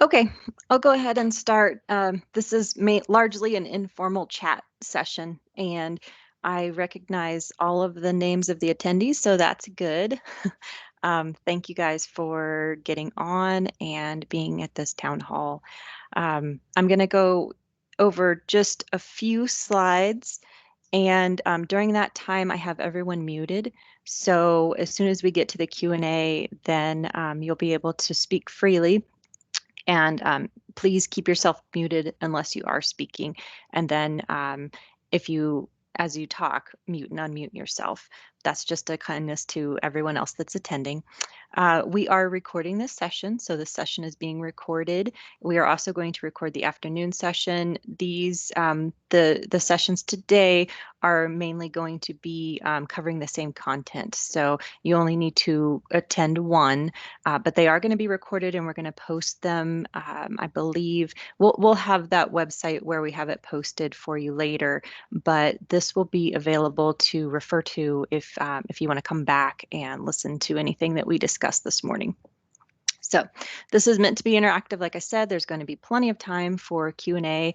Okay, I'll go ahead and start. This is largely an informal chat session, and I recognize all of the names of the attendees, so that's good. Thank you guys for getting on and being at this town hall. I'm going to go over just a few slides, and during that time, I have everyone muted. So as soon as we get to the Q&A, then you'll be able to speak freely. And please keep yourself muted unless you are speaking. And then if you, as you talk, mute and unmute yourself. That's just a kindness to everyone else that's attending. We are recording this session, so this session is being recorded. We are also going to record the afternoon session. These, the sessions today are mainly going to be covering the same content. So you only need to attend one, but they are going to be recorded and we're going to post them. I believe we'll have that website where we have it posted for you later, but this will be available to refer to if you want to come back and listen to anything that we discussed this morning. So this is meant to be interactive. Like I said, there's going to be plenty of time for Q&A.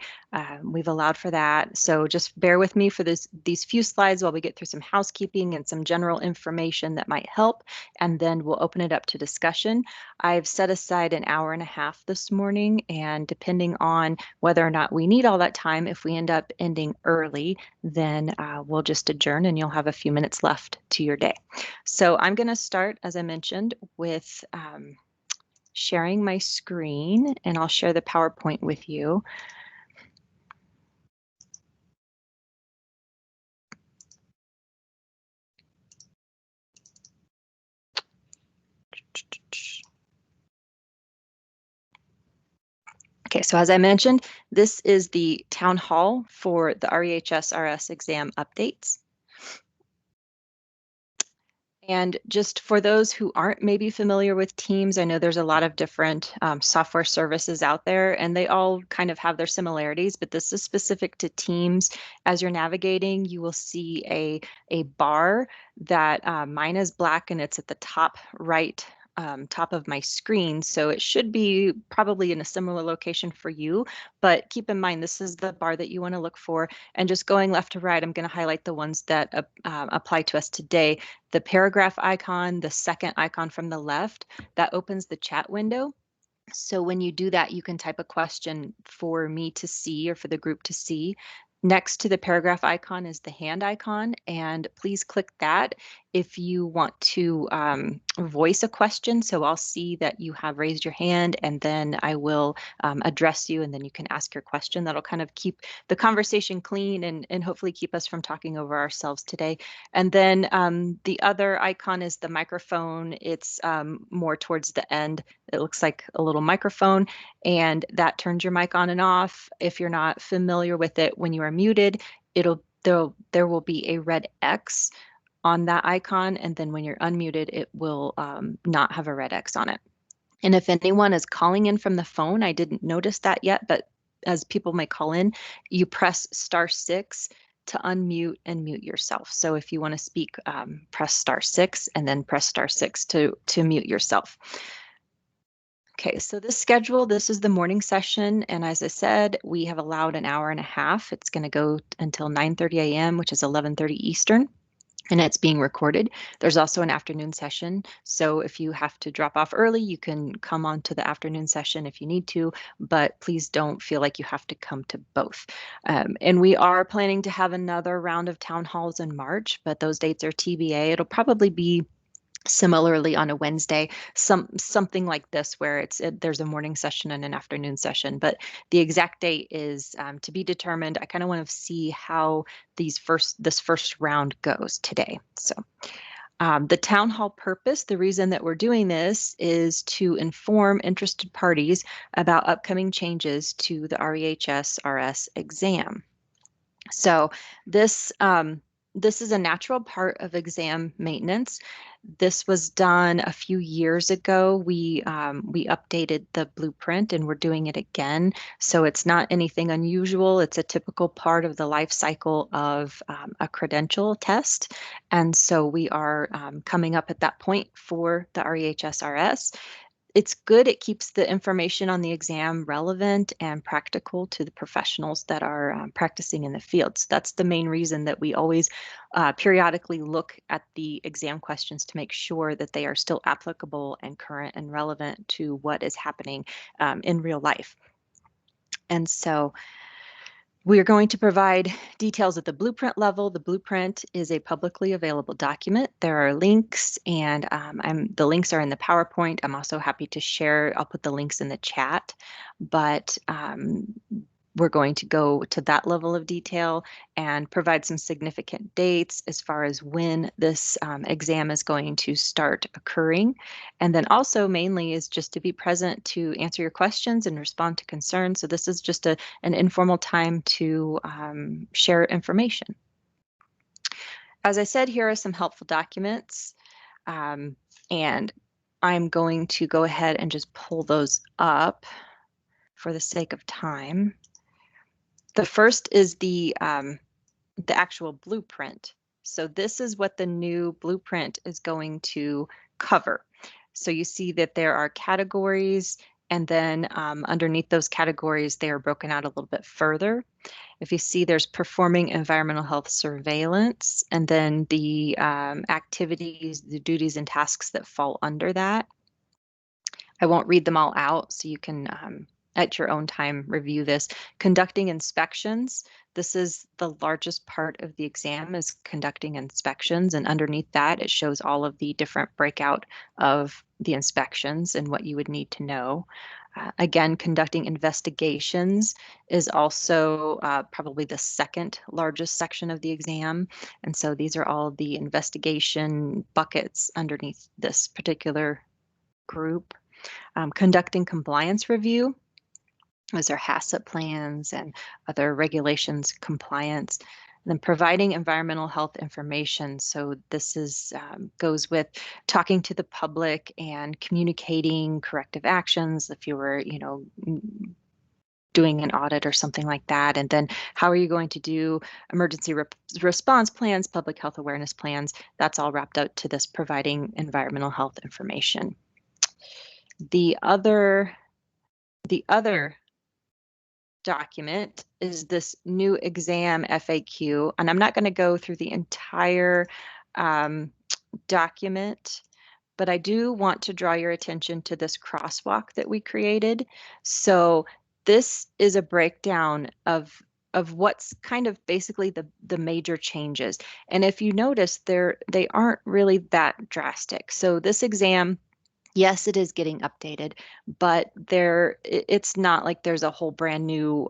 We've allowed for that. So just bear with me for these few slides while we get through some housekeeping and some general information that might help, and then we'll open it up to discussion. I've set aside an hour and a half this morning, and depending on whether or not we need all that time, if we end up ending early, then we'll just adjourn and you'll have a few minutes left to your day. So I'm going to start, as I mentioned, with sharing my screen, and I'll share the PowerPoint with you. Okay, so as I mentioned, this is the town hall for the REHS RS exam updates. And just for those who aren't maybe familiar with Teams, I know there's a lot of different software services out there, and they all kind of have their similarities, but this is specific to Teams. As you're navigating, you will see a bar that mine is black and it's at the top right top of my screen. So it should be probably in a similar location for you, but keep in mind, this is the bar that you want to look for. And just going left to right, I'm going to highlight the ones that apply to us today. The paragraph icon, the second icon from the left, that opens the chat window. So when you do that, you can type a question for me to see or for the group to see. Next to the paragraph icon is the hand icon, and please click that if you want to voice a question. So I'll see that you have raised your hand, and then I will address you, and then you can ask your question. That'll kind of keep the conversation clean and hopefully keep us from talking over ourselves today. And then the other icon is the microphone. It's more towards the end. It looks like a little microphone, and that turns your mic on and off. If you're not familiar with it, when you are muted, there will be a red X on that icon, and then when you're unmuted, it will not have a red X on it. And if anyone is calling in from the phone, I didn't notice that yet, but as people may call in, you press *6 to unmute and mute yourself. So if you want to speak, press *6 and then press *6 to mute yourself. Okay, so this schedule, this is the morning session, and as I said, we have allowed an hour and a half. It's going to go until 9:30 a.m., which is 11:30 Eastern, and it's being recorded. There's also an afternoon session, so if you have to drop off early, you can come on to the afternoon session if you need to, but please don't feel like you have to come to both. And we are planning to have another round of town halls in March, but those dates are TBA. It'll probably be similarly on a Wednesday, something like this where there's a morning session and an afternoon session, but the exact date is to be determined. I kind of want to see how this first round goes today. So the town hall purpose, the reason that we're doing this is to inform interested parties about upcoming changes to the REHS RS exam. So this is a natural part of exam maintenance. This was done a few years ago. We updated the blueprint and we're doing it again. So it's not anything unusual. It's a typical part of the life cycle of a credential test. And so we are coming up at that point for the REHS RS. it's good. It keeps the information on the exam relevant and practical to the professionals that are practicing in the field. So that's the main reason that we always periodically look at the exam questions to make sure that they are still applicable and current and relevant to what is happening in real life. And so we are going to provide details at the blueprint level. The blueprint is a publicly available document. There are links, and the links are in the PowerPoint. I'm also happy to share. I'll put the links in the chat, but we're going to go to that level of detail and provide some significant dates as far as when this exam is going to start occurring. And then also mainly is just to be present to answer your questions and respond to concerns. So this is just an informal time to share information. As I said, here are some helpful documents, and I'm going to go ahead and just pull those up for the sake of time. The first is the actual blueprint. So this is what the new blueprint is going to cover. So you see that there are categories, and then underneath those categories, they are broken out a little bit further. If you see, there's performing environmental health surveillance, and then the activities, the duties and tasks that fall under that. I won't read them all out, so you can at your own time review this. Conducting inspections. This is the largest part of the exam, is conducting inspections, and underneath that it shows all of the different breakout of the inspections and what you would need to know. Again, conducting investigations is also probably the second largest section of the exam, and so these are all the investigation buckets underneath this particular group. Conducting compliance review. Those are HACCP plans and other regulations compliance. And then providing environmental health information. So this is goes with talking to the public and communicating corrective actions if you were, doing an audit or something like that. And then how are you going to do emergency response plans, public health awareness plans? That's all wrapped up to this providing environmental health information. The other document is this new exam FAQ, and I'm not going to go through the entire document, but I do want to draw your attention to this crosswalk that we created. So this is a breakdown of what's kind of basically the major changes. And if you notice, they aren't really that drastic. So this exam, yes, it is getting updated, but it's not like there's a whole brand new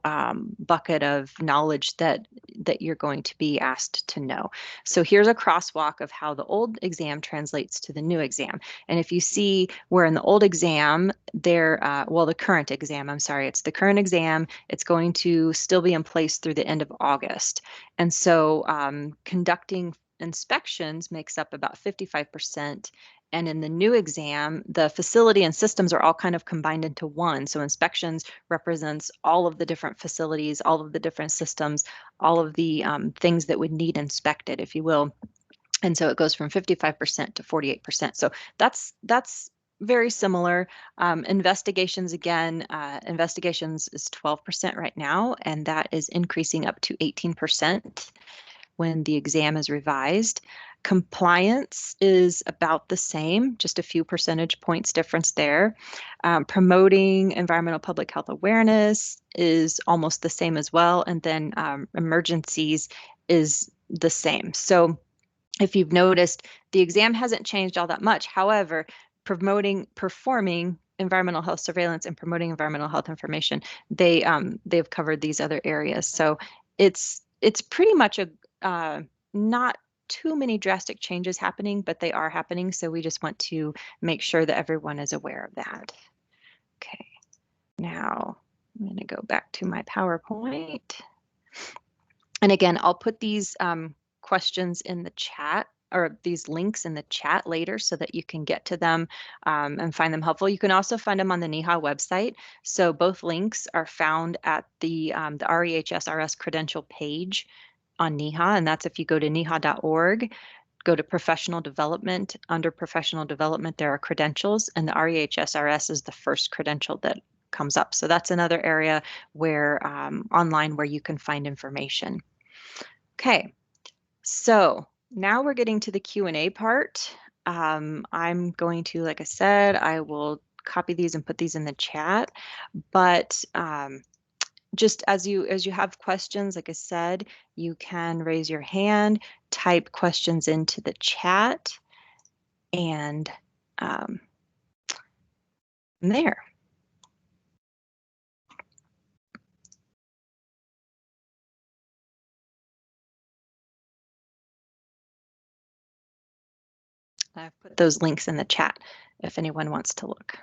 bucket of knowledge that you're going to be asked to know. So here's a crosswalk of how the old exam translates to the new exam. And if you see where in the old exam, the current exam, I'm sorry, it's the current exam, it's going to still be in place through the end of August. And so conducting inspections makes up about 55%. And in the new exam, the facility and systems are all kind of combined into one. So inspections represents all of the different facilities, all of the different systems, all of the things that would need inspected, if you will. And so it goes from 55% to 48%. So that's very similar. Investigations, again, investigations is 12% right now, and that is increasing up to 18% when the exam is revised. Compliance is about the same, just a few percentage points difference there. Promoting environmental public health awareness is almost the same as well. And then emergencies is the same. So if you've noticed, the exam hasn't changed all that much. However, performing environmental health surveillance and promoting environmental health information, they've covered these other areas. So it's pretty much not too many drastic changes happening, but they are happening. So we just want to make sure that everyone is aware of that. Okay, now I'm going to go back to my PowerPoint. And again, I'll put these questions in the chat, or these links in the chat later, so that you can get to them and find them helpful. You can also find them on the NEHA website. So both links are found at the REHS RS credential page on NEHA, and that's if you go to neha.org. go to professional development. Under professional development, there are credentials, and the REHS is the first credential that comes up. So that's another area where online where you can find information. Okay, so now we're getting to the Q&A part. I'm going to, like I said, I will copy these and put these in the chat, but just as you have questions, like I said, you can raise your hand, type questions into the chat, and there. I've put those links in the chat if anyone wants to look.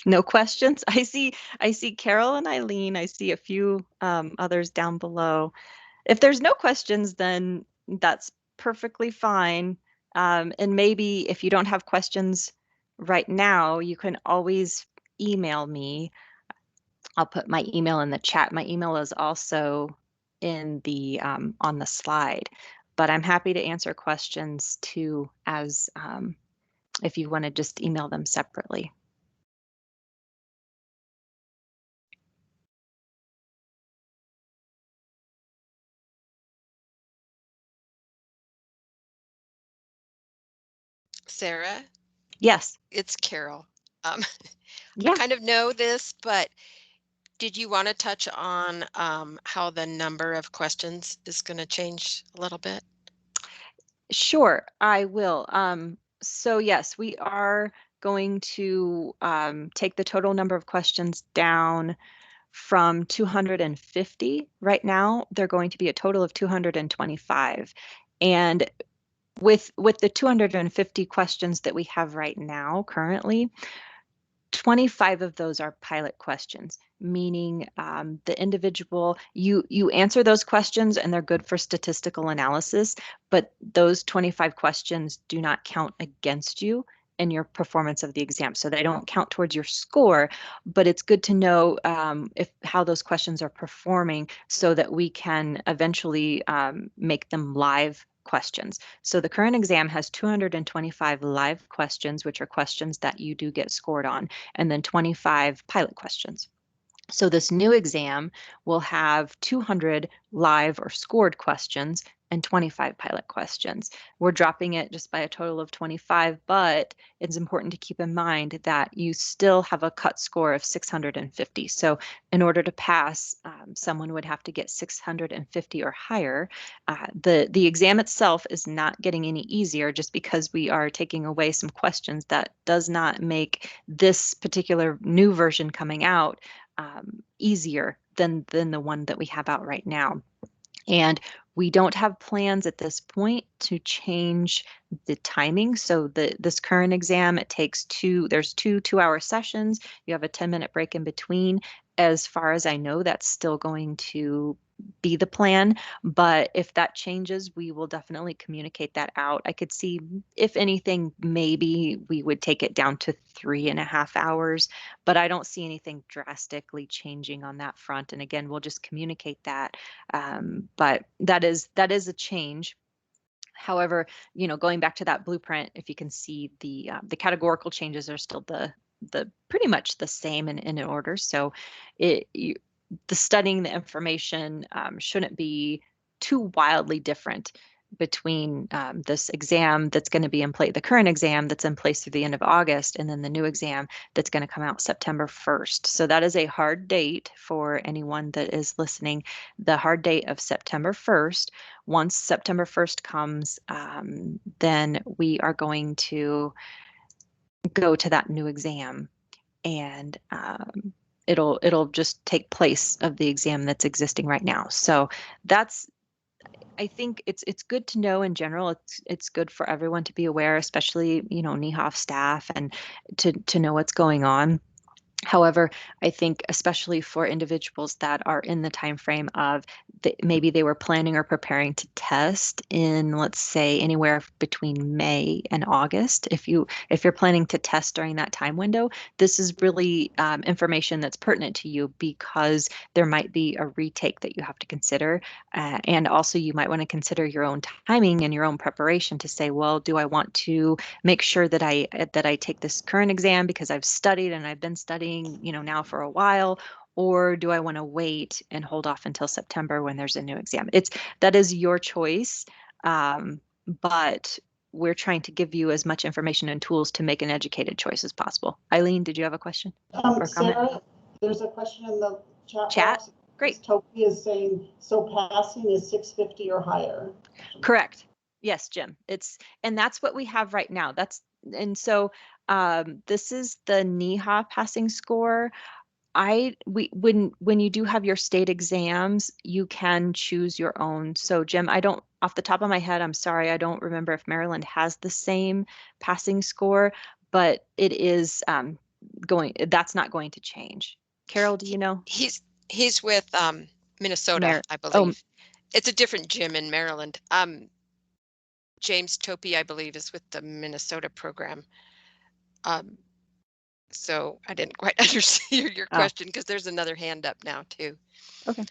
No questions? I see Carol and Eileen. I see a few others down below. If there's no questions, then that's perfectly fine. And maybe if you don't have questions right now, you can always email me. I'll put my email in the chat. My email is also in the on the slide, but I'm happy to answer questions too, as if you want to just email them separately. Sarah? Yes. It's Carol. Yeah. I kind of know this, but did you want to touch on how the number of questions is going to change a little bit? Sure, I will. So yes, we are going to take the total number of questions down from 250. Right now, they're going to be a total of 225. And with the 250 questions that we have right now currently, 25 of those are pilot questions, meaning the individual, you answer those questions and they're good for statistical analysis, but those 25 questions do not count against you in your performance of the exam. So they don't count towards your score, but it's good to know if how those questions are performing so that we can eventually make them live questions. So the current exam has 225 live questions, which are questions that you do get scored on, and then 25 pilot questions. So this new exam will have 200 live or scored questions and 25 pilot questions. We're dropping it just by a total of 25, but it's important to keep in mind that you still have a cut score of 650. So in order to pass, someone would have to get 650 or higher. The exam itself is not getting any easier just because we are taking away some questions. That does not make this particular new version coming out easier than the one that we have out right now. And we don't have plans at this point to change the timing. So this current exam, it takes there's two 2-hour sessions. You have a 10-minute break in between. As far as I know, that's still going to be the plan. But if that changes, we will definitely communicate that out. I could see, if anything, maybe we would take it down to 3.5 hours, but I don't see anything drastically changing on that front. And again, we'll just communicate that. But that is a change. However, going back to that blueprint, if you can see the categorical changes are still the pretty much the same in order. So the studying the information shouldn't be too wildly different between this exam that's going to be in place, the current exam that's in place through the end of August, and then the new exam that's going to come out September 1st. So that is a hard date for anyone that is listening. The hard date of September 1st. Once September 1st comes, then we are going to go to that new exam, and it'll just take place of the exam that's existing right now. So I think it's good to know in general. It's good for everyone to be aware, especially NEHA staff, and to know what's going on. However, I think especially for individuals that are in the time frame of maybe they were planning or preparing to test in, let's say, anywhere between May and August. If you're planning to test during that time window, this is really information that's pertinent to you because there might be a retake that you have to consider, and also you might want to consider your own timing and your own preparation to say, well, do I want to make sure that I take this current exam because I've studied and I've been studying, now for a while, or do I want to wait and hold off until September when there's a new exam? That is your choice, but we're trying to give you as much information and tools to make an educated choice as possible. Eileen, did you have a question or comment? Sarah, there's a question in the chat Chat? box. Great. Topi is saying, so passing is 650 or higher. Correct. Yes, Jim. And that's what we have right now. This is the NEHA passing score. When you do have your state exams, you can choose your own. So Jim, I don't, off the top of my head, I'm sorry, I don't remember if Maryland has the same passing score, but it is that's not going to change. Carol, do you know? He's with Minnesota, I Oh, believe. It's a different Jim in Maryland. James Topi, I believe, is with the Minnesota program. So I didn't quite understand your question because there's another hand up now too. Okay.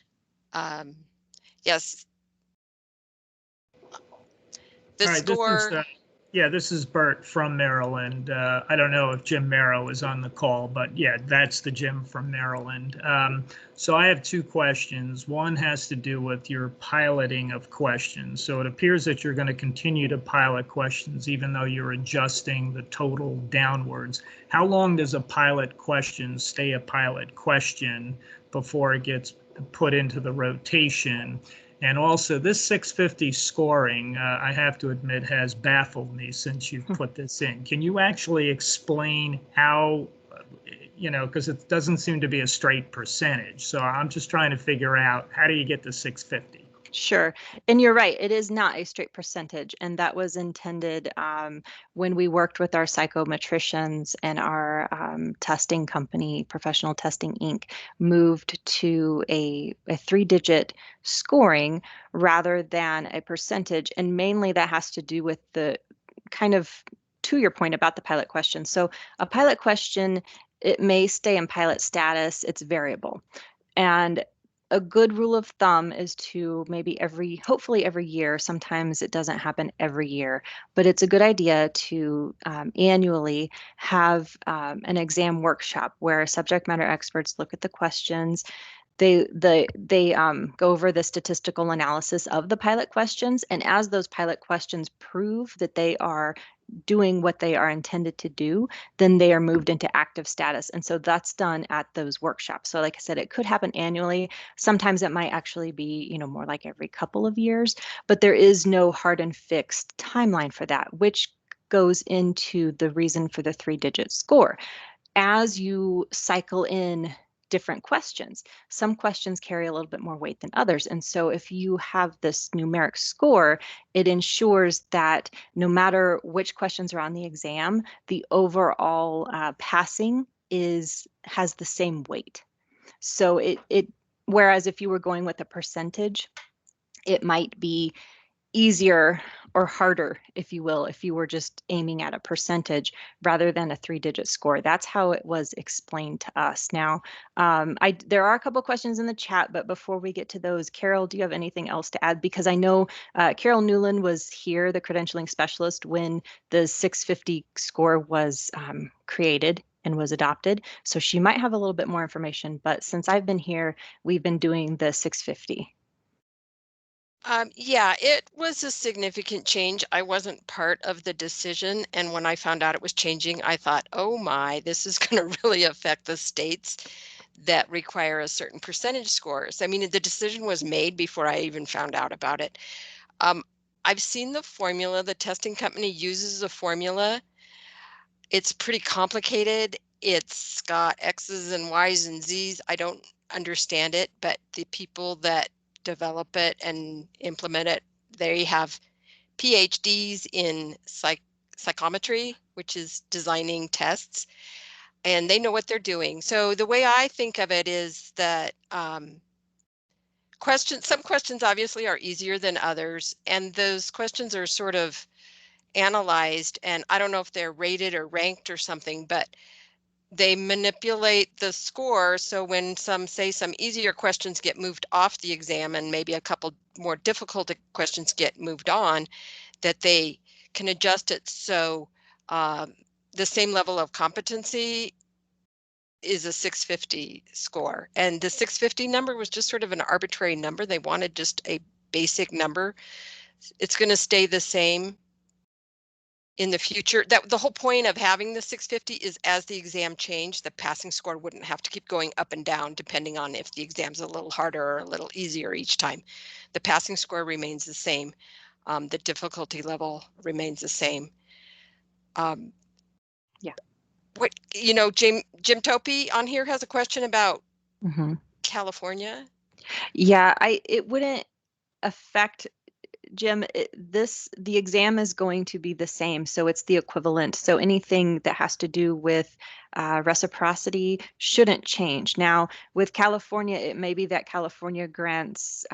Yes. The All right, score. this is Bert from Maryland. I don't know if Jim Merrill is on the call, but yeah, that's the Jim from Maryland. So I have two questions. One has to do with your piloting of questions. So it appears that you're going to continue to pilot questions even though you're adjusting the total downwards. How long does a pilot question stay a pilot question before it gets put into the rotation? And also, this 650 scoring, I have to admit, has baffled me since you've put this in. Can you actually explain how, because it doesn't seem to be a straight percentage. So I'm just trying to figure out, how do you get to 650? Sure. And you're right, it is not a straight percentage. And that was intended when we worked with our psychometricians and our testing company, Professional Testing Inc., moved to a 3-digit scoring rather than a percentage. And mainly that has to do with the kind of, to your point about the pilot question. So a pilot question, it may stay in pilot status, it's variable. And a good rule of thumb is to maybe hopefully every year, sometimes it doesn't happen every year, but it's a good idea to annually have an exam workshop where subject matter experts look at the questions. They go over the statistical analysis of the pilot questions, and as those pilot questions prove that they are doing what they are intended to do, then they are moved into active status. And so that's done at those workshops. So like I said, it could happen annually. Sometimes it might actually be, more like every couple of years, but there is no hard and fixed timeline for that, which goes into the reason for the 3-digit score. As you cycle in different questions, some questions carry a little bit more weight than others. And so if you have this numeric score, it ensures that no matter which questions are on the exam, the overall passing has the same weight. So whereas if you were going with a percentage, it might be easier or harder, if you will, if you were just aiming at a percentage rather than a 3-digit score. That's how it was explained to us. Now, there are a couple questions in the chat, but before we get to those, Carol, do you have anything else to add? Because I know Carol Newland was here, the credentialing specialist, when the 650 score was created and was adopted. So she might have a little bit more information, but since I've been here, we've been doing the 650. Yeah, it was a significant change. I wasn't part of the decision. And when I found out it was changing, I thought, oh my, this is going to really affect the states that require a certain percentage scores. I mean, the decision was made before I even found out about it. I've seen the formula. The testing company uses a formula. It's pretty complicated. It's got X's and Y's and Z's. I don't understand it, but the people that develop it and implement it, they have PhDs in psychometry, which is designing tests. and they know what they're doing. So the way I think of it is that some questions obviously are easier than others, and those questions are sort of analyzed, and I don't know if they're rated or ranked or something, but they manipulate the score. So when some easier questions get moved off the exam and maybe a couple more difficult questions get moved on, that they can adjust it so the same level of competency is a 650 score. And the 650 number was just sort of an arbitrary number. They wanted just a basic number. It's going to stay the same in the future. That the whole point of having the 650 is as the exam changed, the passing score wouldn't have to keep going up and down depending on if the exam's a little harder or a little easier each time. The passing score remains the same. The difficulty level remains the same. Yeah. What, Jim Topi on here has a question about California. Yeah, it wouldn't affect, Jim, the exam is going to be the same, so it's the equivalent. So anything that has to do with reciprocity shouldn't change. Now, with California, it may be that California grants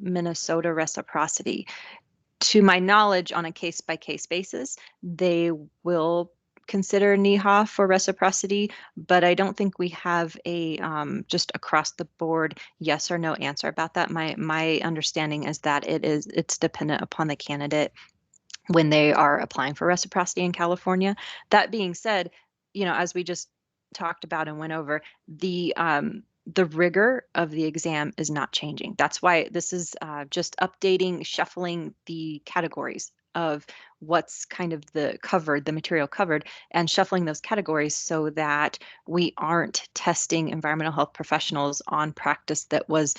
Minnesota reciprocity. To my knowledge, on a case-by-case basis, they will consider NEHA for reciprocity, but I don't think we have a just across the board yes or no answer about that. My understanding is that it's dependent upon the candidate when they are applying for reciprocity in California. That being said, as we just talked about and went over, the rigor of the exam is not changing. That's why this is just updating, shuffling the categories of what's kind of the material covered, and shuffling those categories so that we aren't testing environmental health professionals on practice that was,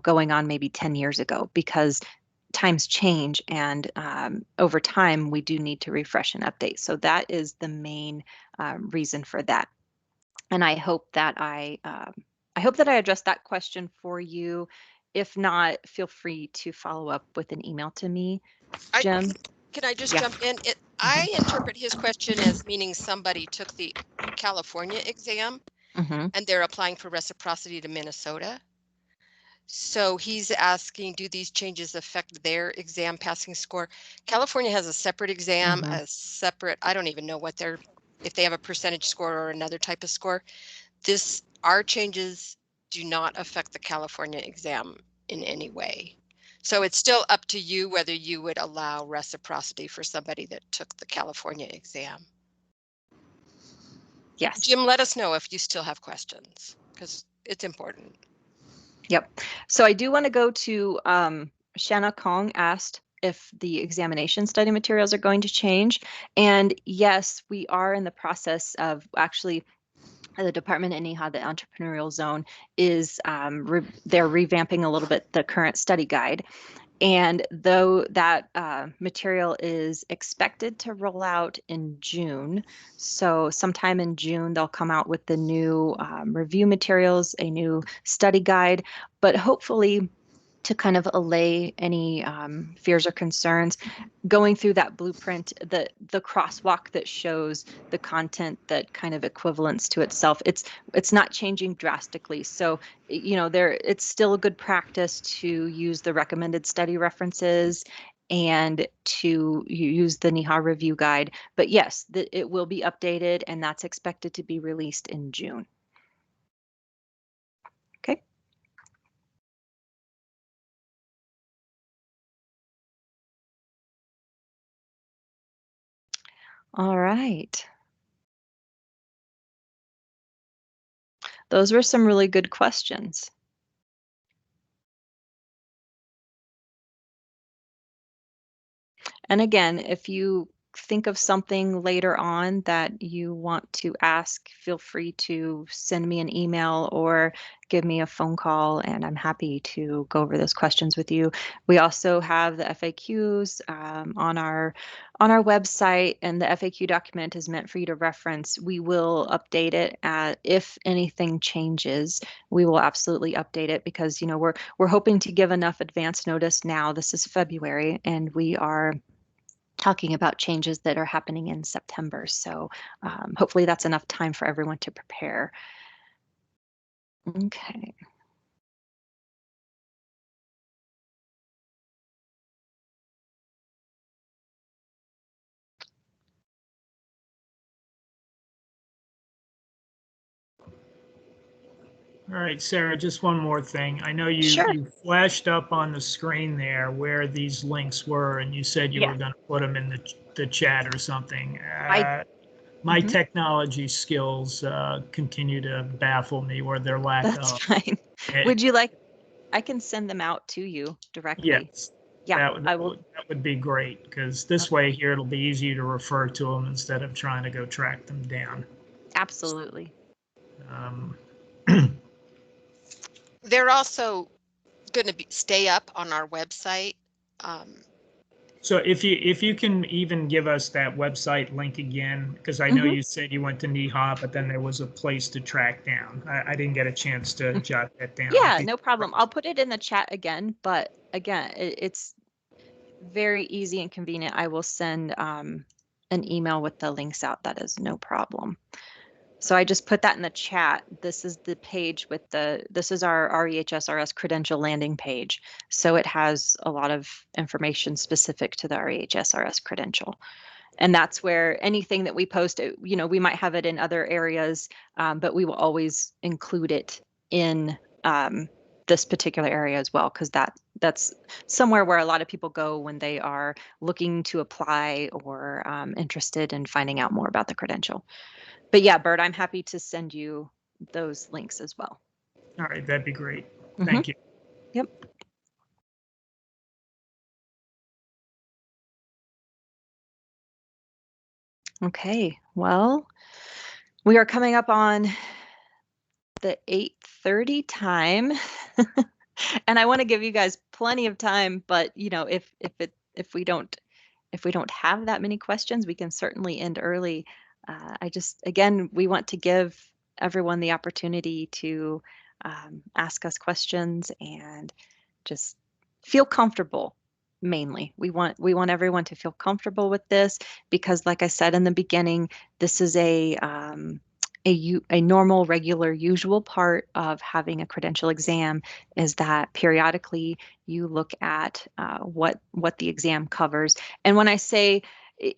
going on maybe 10 years ago, because times change, and over time we do need to refresh and update. So that is the main reason for that. And I hope that I addressed that question for you. If not, feel free to follow up with an email to me, Jim. Can I just Yeah. jump in? I interpret his question as meaning somebody took the California exam and they're applying for reciprocity to Minnesota. So he's asking, do these changes affect their exam passing score? California has a separate exam, a separate, I don't even know if they have a percentage score or another type of score. Our changes do not affect the California exam in any way. So it's still up to you whether you would allow reciprocity for somebody that took the California exam. Yes. Jim, let us know if you still have questions, because it's important. Yep. So I do want to go to Shanna Kong asked if the examination study materials are going to change. And yes, we are in the process of actually the department in NEHA, the entrepreneurial zone, is they're revamping a little bit the current study guide. And though that material is expected to roll out in June, so sometime in June, they'll come out with the new review materials, a new study guide, but hopefully to kind of allay any fears or concerns, going through that blueprint, the crosswalk that shows the content that kind of equivalents to itself, it's not changing drastically. So, it's still a good practice to use the recommended study references and to use the NEHA review guide. But yes, it will be updated, and that's expected to be released in June. Okay. All right. Those were some really good questions. And again, if you think of something later on that you want to ask, feel free to send me an email or give me a phone call, and I'm happy to go over those questions with you. We also have the FAQs on our website, and the FAQ document is meant for you to reference. We will update it if anything changes. We will absolutely update it, because we're hoping to give enough advance notice now. This is February, and we are talking about changes that are happening in September. So hopefully that's enough time for everyone to prepare. Okay. All right, Sarah, just one more thing. I know you, Sure. you flashed up on the screen there where these links were, and you said you Yeah. were going to put them in the chat or something. My Mhm. technology skills continue to baffle me, or their lack That's of. fine. Would you like, I can send them out to you directly. Yes, Yeah, that would, I that will. would, that would be great, because this way here it'll be easy to refer to them instead of trying to go track them down. Absolutely. Um, They're also going to stay up on our website. So if you can even give us that website link again, because I know Mhm. you said you went to NEHA, but then there was a place to track down. I didn't get a chance to jot that down. Yeah, no problem. I'll put it in the chat again, but again, it's very easy and convenient. I will send an email with the links out. That is no problem. So I just put that in the chat. This is the page with this is our REHSRS credential landing page. So it has a lot of information specific to the REHSRS credential. And that's where anything that we post, we might have it in other areas, but we will always include it in this particular area as well, because that's somewhere where a lot of people go when they are looking to apply or interested in finding out more about the credential. But yeah, Bert, I'm happy to send you those links as well. All right, that'd be great. Mm-hmm. Thank you. Yep. Okay, well, we are coming up on the 8:30 time. And I want to give you guys plenty of time, but if we don't have that many questions, we can certainly end early. Again, we want to give everyone the opportunity to ask us questions and just feel comfortable. Mainly, we want everyone to feel comfortable with this because, like I said in the beginning, this is a normal, regular, usual part of having a credential exam is that periodically you look at what the exam covers. And when I say it,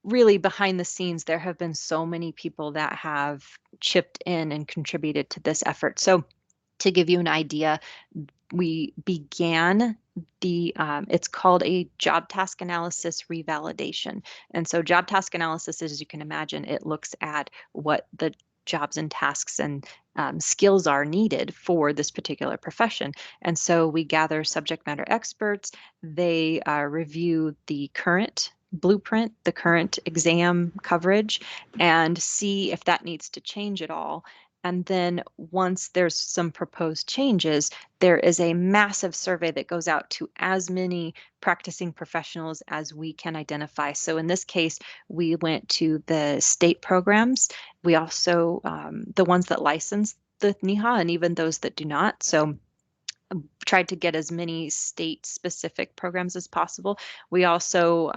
really behind the scenes, there have been so many people that have chipped in and contributed to this effort. So to give you an idea, we began it's called a job task analysis revalidation. And so job task analysis, as you can imagine, it looks at what the jobs and tasks and skills are needed for this particular profession. And so we gather subject matter experts. They review the current blueprint, the current exam coverage, and see if that needs to change at all. And then once there's some proposed changes, there is a massive survey that goes out to as many practicing professionals as we can identify. So in this case, we went to the state programs. We also, the ones that license the NEHA and even those that do not. So tried to get as many state specific programs as possible. We also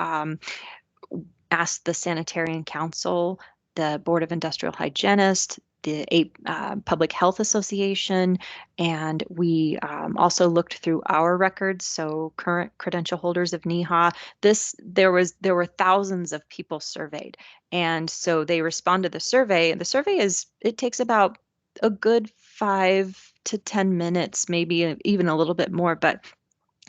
asked the Sanitarian Council, the Board of Industrial Hygienists, the Public Health Association, and we also looked through our records. So current credential holders of NEHA. There were thousands of people surveyed, and so they responded to the survey. The survey it takes about a good 5 to 10 minutes, maybe even a little bit more, but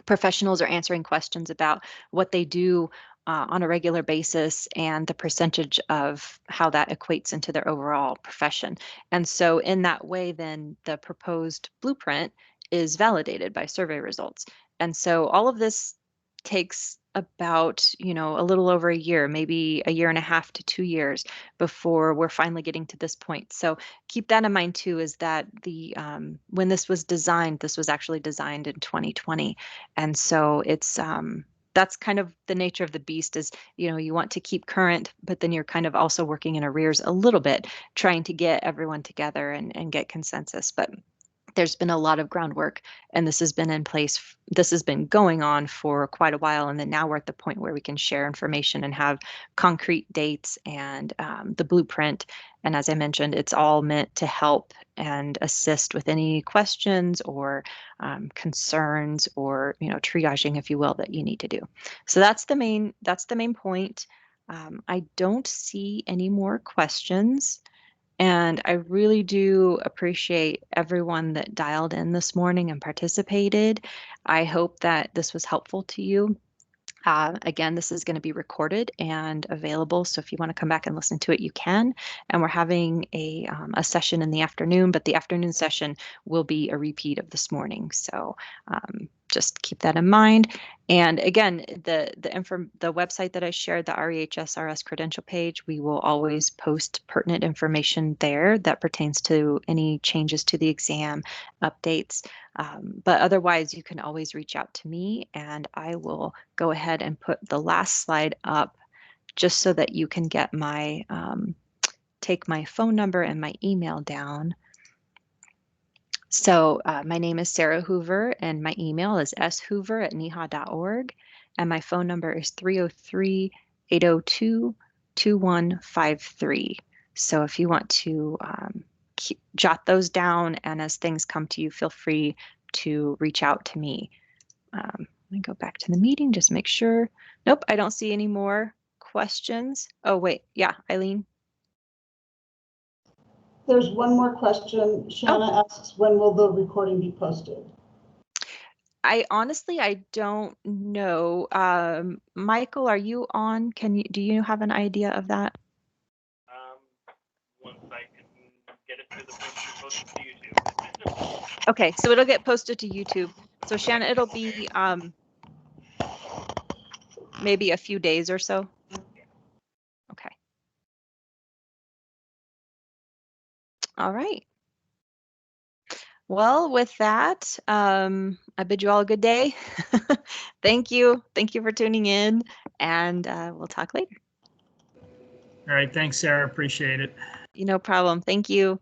professionals are answering questions about what they do on a regular basis and the percentage of how that equates into their overall profession. And so in that way, then the proposed blueprint is validated by survey results. And so all of this takes about, a little over a year, maybe a year and a half to 2 years before we're finally getting to this point. So keep that in mind too, is that when this was actually designed in 2020. And so that's kind of the nature of the beast is, you want to keep current, but then you're kind of also working in arrears a little bit, trying to get everyone together and get consensus. But there's been a lot of groundwork, and this has been in place. This has been going on for quite a while, and then now we're at the point where we can share information and have concrete dates and the blueprint. And as I mentioned, it's all meant to help and assist with any questions or concerns, or triaging, if you will, that you need to do. So that's the main point. I don't see any more questions. And I really do appreciate everyone that dialed in this morning and participated. I hope that this was helpful to you. Again, this is going to be recorded and available, so if you want to come back and listen to it, you can. And we're having a session in the afternoon, but the afternoon session will be a repeat of this morning. So just keep that in mind. And again, the website that I shared, the REHS Credential page, we will always post pertinent information there that pertains to any changes to the exam, updates. But otherwise, you can always reach out to me, and I will go ahead and put the last slide up just so that you can get my take my phone number and my email down. So my name is Sarah Hoover, and my email is shoover@neha.org, and my phone number is 303-802-2153. So if you want to jot those down, and as things come to you, feel free to reach out to me. Let me go back to the meeting, just make sure. Nope, I don't see any more questions. Oh, wait, yeah, Eileen. There's one more question. Shanna asks, when will the recording be posted? I honestly don't know. Michael, are you on? Do you have an idea of that? Once I can get it to the posted to YouTube. Okay, so it'll get posted to YouTube. So Shanna, it'll be maybe a few days or so. Okay. All right. Well, with that, I bid you all a good day. Thank you. Thank you for tuning in, and we'll talk later. All right. Thanks, Sarah. Appreciate it. No problem. Thank you.